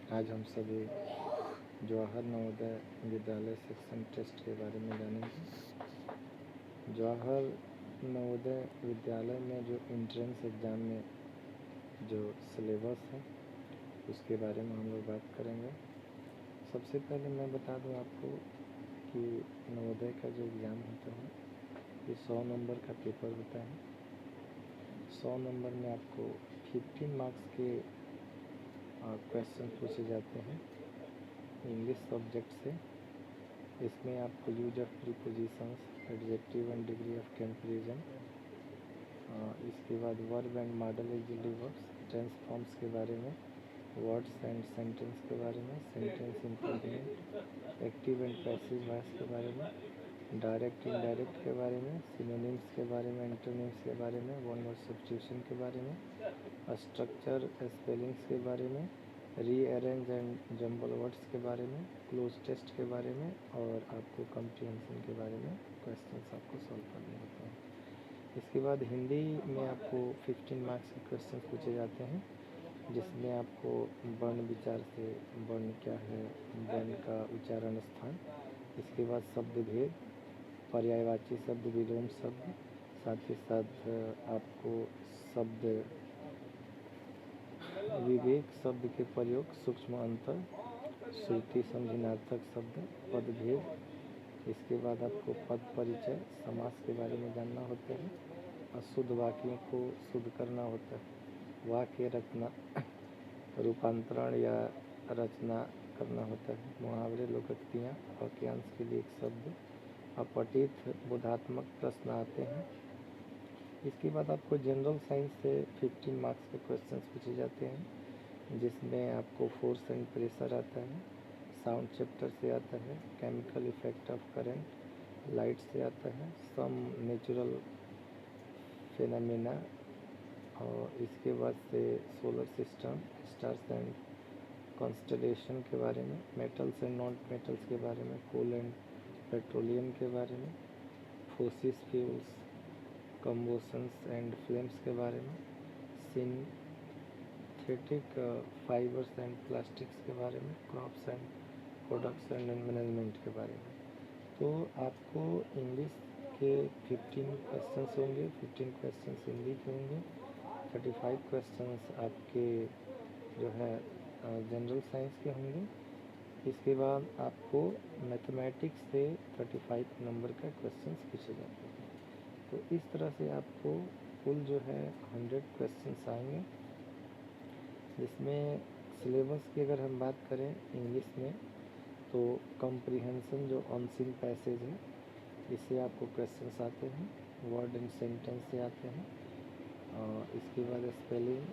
आज हम सभी जवाहर नवोदय विद्यालय सेक्शन टेस्ट के बारे में जानेंगे। जवाहर नवोदय विद्यालय में जो एंट्रेंस एग्ज़ाम में जो सिलेबस है उसके बारे में हम लोग बात करेंगे। सबसे पहले मैं बता दूं आपको कि नवोदय का जो एग्ज़ाम होता है ये 100 नंबर का पेपर होता है। 100 नंबर में आपको 15 मार्क्स के क्वेश्चन पूछे जाते हैं इंग्लिश सब्जेक्ट से। इसमें आपको use of prepositions, adjective and degree of comparison, इसके बाद verb and modal auxiliary verbs, tense forms के बारे में, वर्ड्स एंड सेंटेंस के बारे में, sentence improvement, active and passive voice के बारे में, डायरेक्ट इनडायरेक्ट के बारे में, सिनोनिम्स के बारे में, एंटोनिम्स के बारे में, वन वर्ड सब्स्टिट्यूशन के बारे में, स्ट्रक्चर स्पेलिंग्स के बारे में, रीअरेंज एंड जंबल वर्ड्स के बारे में, क्लोज टेस्ट के बारे में, और आपको कम्प्रीहेंशन के बारे में क्वेश्चंस आपको सॉल्व करने होते हैं। इसके बाद हिंदी में आपको 15 मार्क्स के क्वेश्चन पूछे जाते हैं, जिसमें आपको वर्ण विचार से वर्ण क्या है, वर्ण का उच्चारण स्थान, इसके बाद शब्द भेद, पर्यायवाची शब्द, विलोम शब्द, साथ ही साथ आपको शब्द विवेक शब्द के प्रयोग, सूक्ष्म अंतर, श्रुति समझनार्थक शब्द, पदभेद, इसके बाद आपको पद परिचय, समास के बारे में जानना होता है, अशुद्ध वाक्यों को शुद्ध करना होता है, वाक्य रचना रूपांतरण या रचना करना होता है, मुहावरे, लोकोक्तियाँ, वाक्यांश के लिए एक शब्द, अपठित बोधात्मक प्रश्न आते हैं। इसके बाद आपको जनरल साइंस से 15 मार्क्स के क्वेश्चंस पूछे जाते हैं, जिसमें आपको फोर्स एंड प्रेशर आता है, साउंड चैप्टर से आता है, chemical effect of current, light से आता है, सम नेचुरल फेनामिना, और इसके बाद से solar system, stars and constellation के बारे में, मेटल्स एंड नॉन मेटल्स के बारे में, कोल एंड पेट्रोलियम के बारे में, फोसिस फ्यूल्स, कम्बोशंस एंड फ्लेम्स के बारे में, सिंथेटिक फाइबर्स एंड प्लास्टिक्स के बारे में, crops and products and management के बारे में। तो आपको इंग्लिश के 15 क्वेश्चंस होंगे, 15 क्वेश्चंस हिंदी के होंगे, 35 क्वेश्चंस आपके जो है जनरल साइंस के होंगे। इसके बाद आपको मैथमेटिक्स से 35 नंबर का क्वेश्चंस पूछे जाते हैं। तो इस तरह से आपको कुल जो है 100 क्वेश्चंस आएंगे, जिसमें सिलेबस की अगर हम बात करें इंग्लिश में तो कम्प्रीहेंशन जो अनसीन पैसेज है इससे आपको क्वेश्चंस आते हैं, वर्ड एंड सेंटेंस से आते हैं, और इसके बाद स्पेलिंग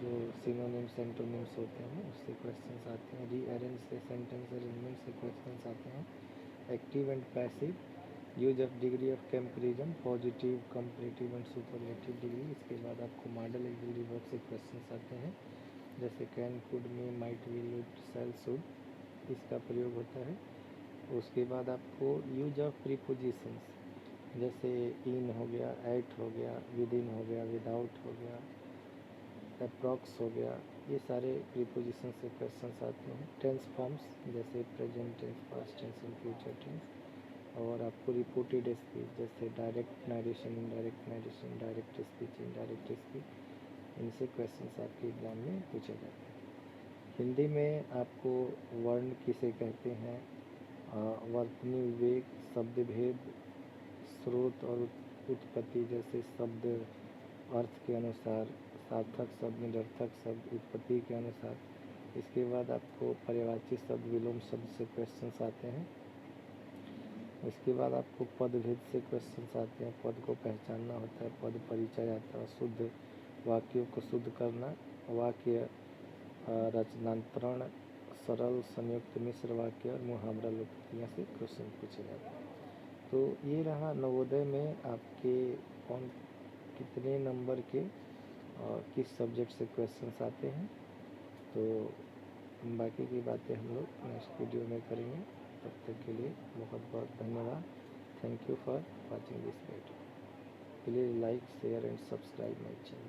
जो सिनोनिम्स एंटोनिम्स होते हैं उससे क्वेश्चंस आते हैं, रीअरेंज से, सेंटेंस अरेंजमेंट से क्वेश्चंस आते हैं, active and passive, use of degree of comparison, positive, comparative and superlative degree. इसके बाद आपको मॉडल ऑक्सिलरी वर्ब से क्वेश्चंस आते हैं, जैसे can, could, may, might, will, would, shall, should, इसका प्रयोग होता है। उसके बाद आपको यूज ऑफ प्रीपोजिशंस, जैसे इन हो गया, एट हो गया, विद इन हो गया, विदाउट हो गया, अप्रॉक्स हो गया, ये सारे प्रीपोजिशन से क्वेश्चंस आते हैं। टेंस फॉर्म्स जैसे present tense, past tense and future tense, और आपको रिपोर्टेड स्पीच जैसे direct narration, indirect narration, direct speech, indirect speech, इनसे क्वेश्चंस आपके एग्जाम में पूछे जाते हैं। हिंदी में आपको वर्ण किसे कहते हैं, वर्तनी विवेक, शब्द भेद, स्रोत और उत्पत्ति, जैसे शब्द अर्थ के अनुसार, सार्थक शब्द, निरर्थक शब्द, उत्पत्ति के अनुसार। इसके बाद आपको पर्यायवाची शब्द, विलोम शब्द से क्वेश्चंस आते हैं। इसके बाद आपको पद भेद से क्वेश्चंस आते हैं, पद को पहचानना होता है, पद परिचय आता है, शुद्ध वाक्यों को शुद्ध करना, वाक्य रचनांतरण, सरल, संयुक्त, मिश्र वाक्य और मुहावरा, लोकोक्तियाँ से क्वेश्चन पूछे जाते हैं। तो ये रहा नवोदय में आपके कौन कितने नंबर के और किस सब्जेक्ट से क्वेश्चंस आते हैं। तो बाकी की बातें हम लोग नेक्स्ट वीडियो में करेंगे। तब तक के लिए बहुत बहुत धन्यवाद। Thank you for watching this video. Please like, share and subscribe my channel.